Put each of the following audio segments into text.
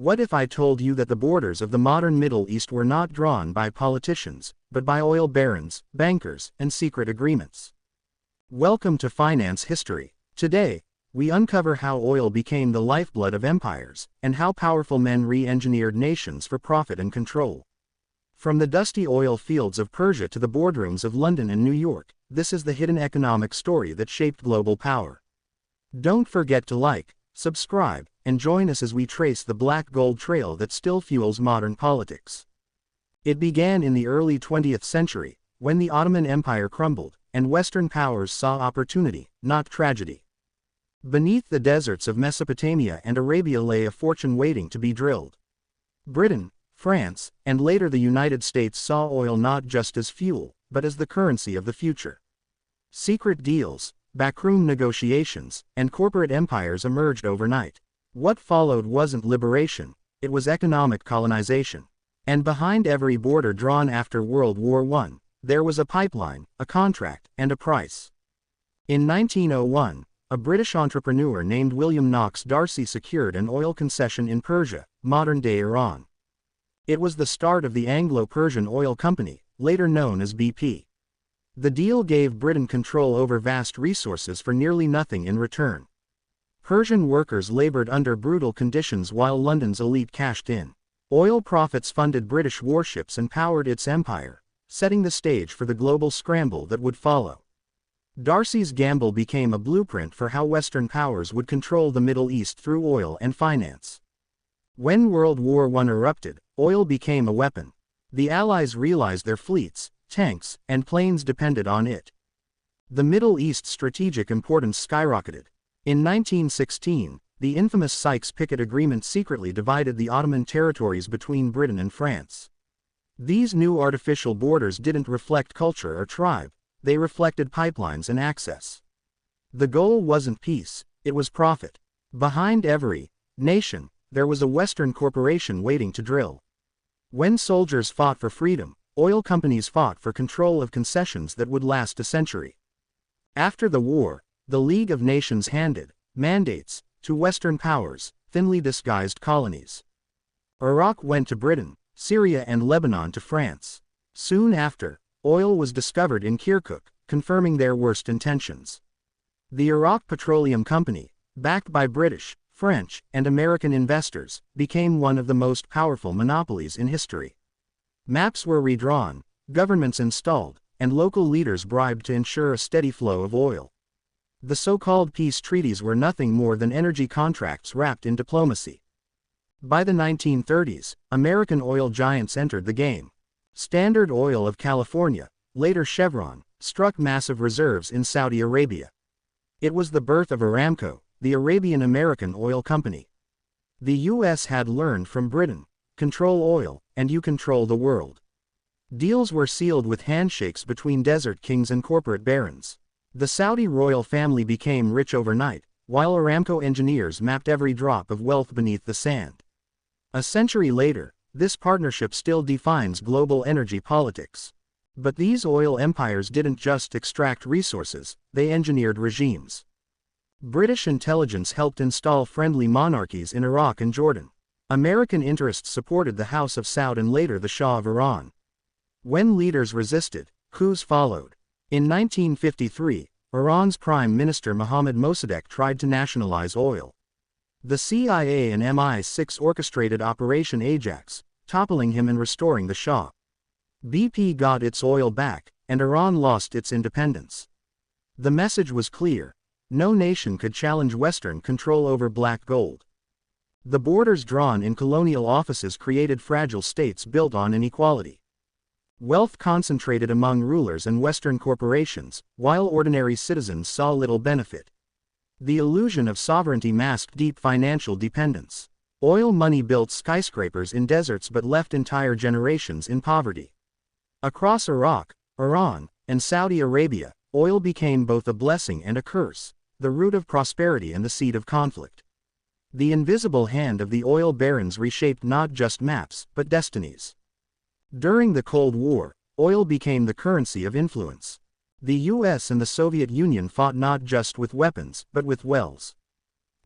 What if I told you that the borders of the modern Middle East were not drawn by politicians, but by oil barons, bankers, and secret agreements? Welcome to Finance History. Today, we uncover how oil became the lifeblood of empires, and how powerful men re-engineered nations for profit and control. From the dusty oil fields of Persia to the boardrooms of London and New York, this is the hidden economic story that shaped global power. Don't forget to like, subscribe, and join us as we trace the black gold trail that still fuels modern politics. It began in the early 20th century, when the Ottoman Empire crumbled, and Western powers saw opportunity, not tragedy. Beneath the deserts of Mesopotamia and Arabia lay a fortune waiting to be drilled. Britain, France, and later the United States saw oil not just as fuel, but as the currency of the future. Secret deals, backroom negotiations, and corporate empires emerged overnight. What followed wasn't liberation, it was economic colonization. And behind every border drawn after World War I, there was a pipeline, a contract, and a price. In 1901, a British entrepreneur named William Knox Darcy secured an oil concession in Persia, modern-day Iran. It was the start of the Anglo-Persian Oil Company, later known as BP. The deal gave Britain control over vast resources for nearly nothing in return. Persian workers labored under brutal conditions while London's elite cashed in. Oil profits funded British warships and powered its empire, setting the stage for the global scramble that would follow. Darcy's gamble became a blueprint for how Western powers would control the Middle East through oil and finance. When World War I erupted, oil became a weapon. The Allies realized their fleets, tanks, and planes depended on it. The Middle East's strategic importance skyrocketed. In 1916, the infamous Sykes-Picot Agreement secretly divided the Ottoman territories between Britain and France. These new artificial borders didn't reflect culture or tribe, they reflected pipelines and access. The goal wasn't peace, it was profit. Behind every nation, there was a Western corporation waiting to drill. When soldiers fought for freedom, oil companies fought for control of concessions that would last a century. After the war, the League of Nations handed mandates to Western powers, thinly disguised colonies. Iraq went to Britain, Syria and Lebanon to France. Soon after, oil was discovered in Kirkuk, confirming their worst intentions. The Iraq Petroleum Company, backed by British, French, and American investors, became one of the most powerful monopolies in history. Maps were redrawn, governments installed, and local leaders bribed to ensure a steady flow of oil. The so-called peace treaties were nothing more than energy contracts wrapped in diplomacy. By the 1930s, American oil giants entered the game. Standard Oil of California, later Chevron, struck massive reserves in Saudi Arabia. It was the birth of Aramco, the Arabian-American oil company. The U.S. had learned from Britain: control oil, and you control the world. Deals were sealed with handshakes between desert kings and corporate barons. The Saudi royal family became rich overnight, while Aramco engineers mapped every drop of wealth beneath the sand. A century later, this partnership still defines global energy politics. But these oil empires didn't just extract resources, they engineered regimes. British intelligence helped install friendly monarchies in Iraq and Jordan. American interests supported the House of Saud and later the Shah of Iran. When leaders resisted, coups followed. In 1953, Iran's Prime Minister Mohammad Mossadegh tried to nationalize oil. The CIA and MI6 orchestrated Operation Ajax, toppling him and restoring the Shah. BP got its oil back, and Iran lost its independence. The message was clear: no nation could challenge Western control over black gold. The borders drawn in colonial offices created fragile states built on inequality. Wealth concentrated among rulers and Western corporations, while ordinary citizens saw little benefit. The illusion of sovereignty masked deep financial dependence. Oil money built skyscrapers in deserts but left entire generations in poverty. Across Iraq, Iran, and Saudi Arabia, oil became both a blessing and a curse, the root of prosperity and the seed of conflict. The invisible hand of the oil barons reshaped not just maps, but destinies. During the Cold War, oil became the currency of influence. The US and the Soviet Union fought not just with weapons, but with wells.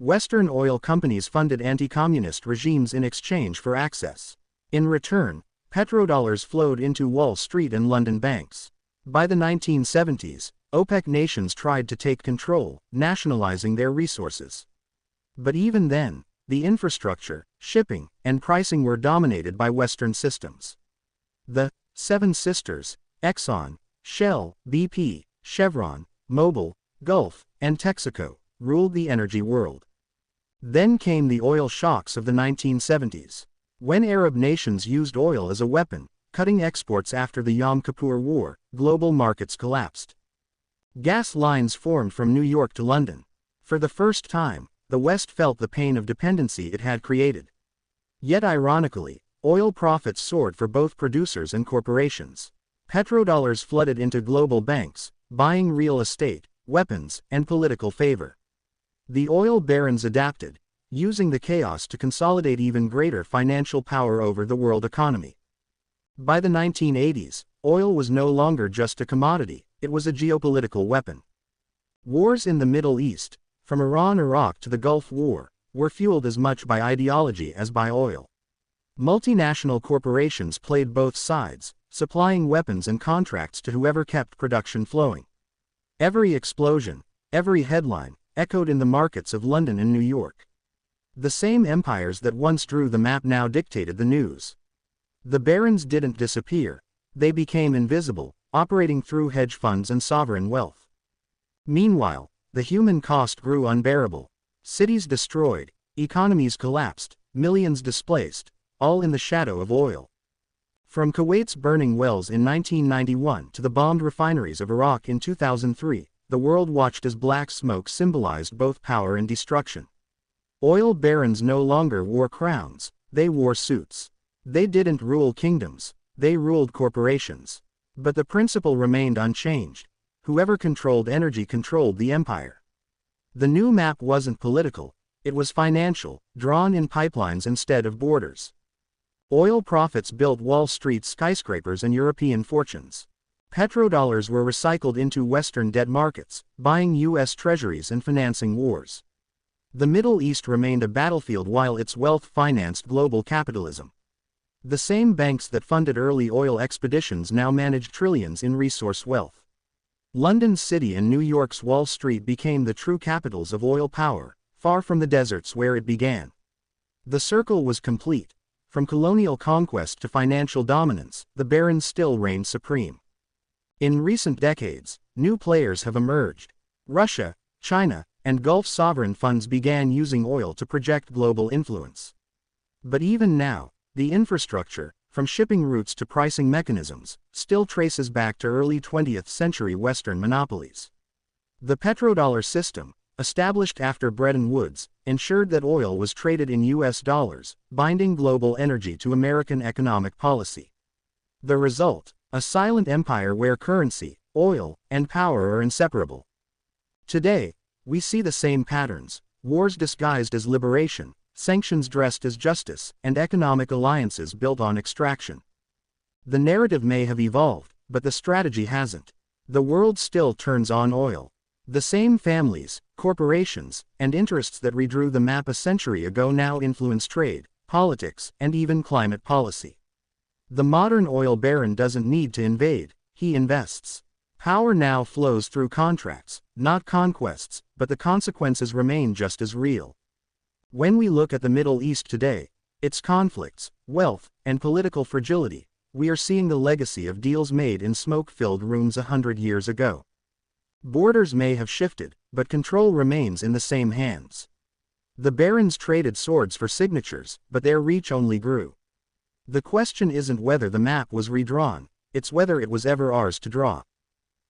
Western oil companies funded anti-communist regimes in exchange for access. In return, petrodollars flowed into Wall Street and London banks. By the 1970s, OPEC nations tried to take control, nationalizing their resources. But even then, the infrastructure, shipping, and pricing were dominated by Western systems. The Seven Sisters, Exxon, Shell, BP, Chevron, Mobil, Gulf, and Texaco, ruled the energy world. Then came the oil shocks of the 1970s. When Arab nations used oil as a weapon, cutting exports after the Yom Kippur War, global markets collapsed. Gas lines formed from New York to London. For the first time, the West felt the pain of dependency it had created. Yet ironically, oil profits soared for both producers and corporations. Petrodollars flooded into global banks, buying real estate, weapons, and political favor. The oil barons adapted, using the chaos to consolidate even greater financial power over the world economy. By the 1980s, oil was no longer just a commodity, it was a geopolitical weapon. Wars in the Middle East, from Iran-Iraq to the Gulf War, were fueled as much by ideology as by oil. Multinational corporations played both sides, supplying weapons and contracts to whoever kept production flowing. Every explosion, every headline, echoed in the markets of London and New York. The same empires that once drew the map now dictated the news. The barons didn't disappear, they became invisible, operating through hedge funds and sovereign wealth. Meanwhile, the human cost grew unbearable. Cities destroyed, economies collapsed, millions displaced, all in the shadow of oil. From Kuwait's burning wells in 1991 to the bombed refineries of Iraq in 2003, the world watched as black smoke symbolized both power and destruction. Oil barons no longer wore crowns, they wore suits. They didn't rule kingdoms, they ruled corporations. But the principle remained unchanged. Whoever controlled energy controlled the empire. The new map wasn't political, it was financial, drawn in pipelines instead of borders. Oil profits built Wall Street skyscrapers and European fortunes. Petrodollars were recycled into Western debt markets, buying U.S. treasuries and financing wars. The Middle East remained a battlefield while its wealth financed global capitalism. The same banks that funded early oil expeditions now managed trillions in resource wealth. London's City and New York's Wall Street became the true capitals of oil power, far from the deserts where it began. The circle was complete. From colonial conquest to financial dominance, the barons still reigned supreme. In recent decades, new players have emerged. Russia, China, and Gulf sovereign funds began using oil to project global influence. But even now, the infrastructure, from shipping routes to pricing mechanisms, still traces back to early 20th century Western monopolies. The petrodollar system, established after Bretton Woods, ensured that oil was traded in U.S. dollars, binding global energy to American economic policy. The result, a silent empire where currency, oil, and power are inseparable. Today, we see the same patterns: wars disguised as liberation, sanctions dressed as justice, and economic alliances built on extraction. The narrative may have evolved, but the strategy hasn't. The world still turns on oil. The same families, corporations, and interests that redrew the map a century ago now influence trade, politics, and even climate policy. The modern oil baron doesn't need to invade, he invests. Power now flows through contracts, not conquests, but the consequences remain just as real. When we look at the Middle East today, its conflicts, wealth, and political fragility, we are seeing the legacy of deals made in smoke-filled rooms 100 years ago. Borders may have shifted, but control remains in the same hands. The barons traded swords for signatures, but their reach only grew. The question isn't whether the map was redrawn, it's whether it was ever ours to draw.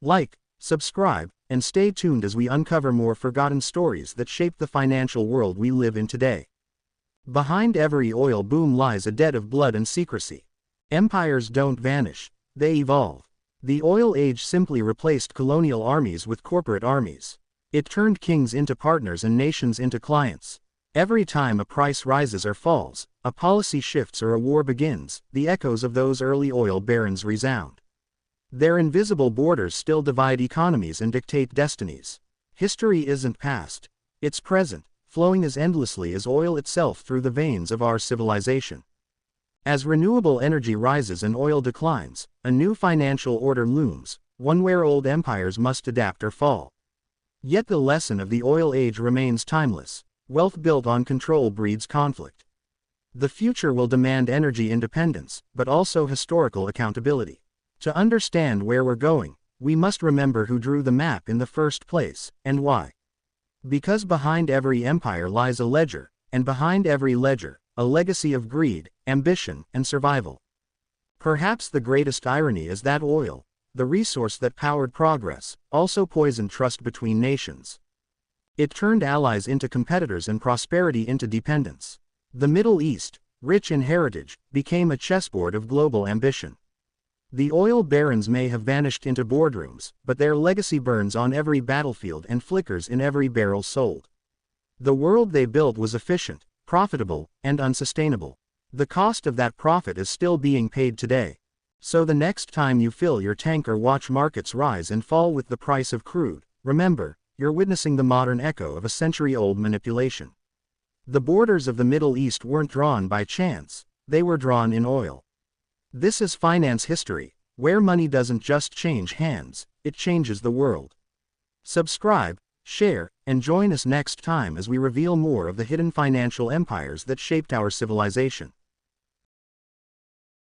Like, subscribe, and stay tuned as we uncover more forgotten stories that shape the financial world we live in today. Behind every oil boom lies a debt of blood and secrecy. Empires don't vanish, they evolve. The oil age simply replaced colonial armies with corporate armies. It turned kings into partners and nations into clients. Every time a price rises or falls, a policy shifts or a war begins, the echoes of those early oil barons resound. Their invisible borders still divide economies and dictate destinies. History isn't past, it's present, flowing as endlessly as oil itself through the veins of our civilization. As renewable energy rises and oil declines, a new financial order looms, one where old empires must adapt or fall. Yet the lesson of the oil age remains timeless. Wealth built on control breeds conflict. The future will demand energy independence, but also historical accountability. To understand where we're going, we must remember who drew the map in the first place, and why. Because behind every empire lies a ledger, and behind every ledger, a legacy of greed, ambition, and survival. Perhaps the greatest irony is that oil, the resource that powered progress, also poisoned trust between nations. It turned allies into competitors and prosperity into dependence. The Middle East, rich in heritage, became a chessboard of global ambition. The oil barons may have vanished into boardrooms, but their legacy burns on every battlefield and flickers in every barrel sold. The world they built was efficient, profitable, and unsustainable. The cost of that profit is still being paid today. So the next time you fill your tank or watch markets rise and fall with the price of crude, remember, you're witnessing the modern echo of a century-old manipulation. The borders of the Middle East weren't drawn by chance, they were drawn in oil. This is finance history, where money doesn't just change hands, it changes the world. Subscribe, share, and join us next time as we reveal more of the hidden financial empires that shaped our civilization.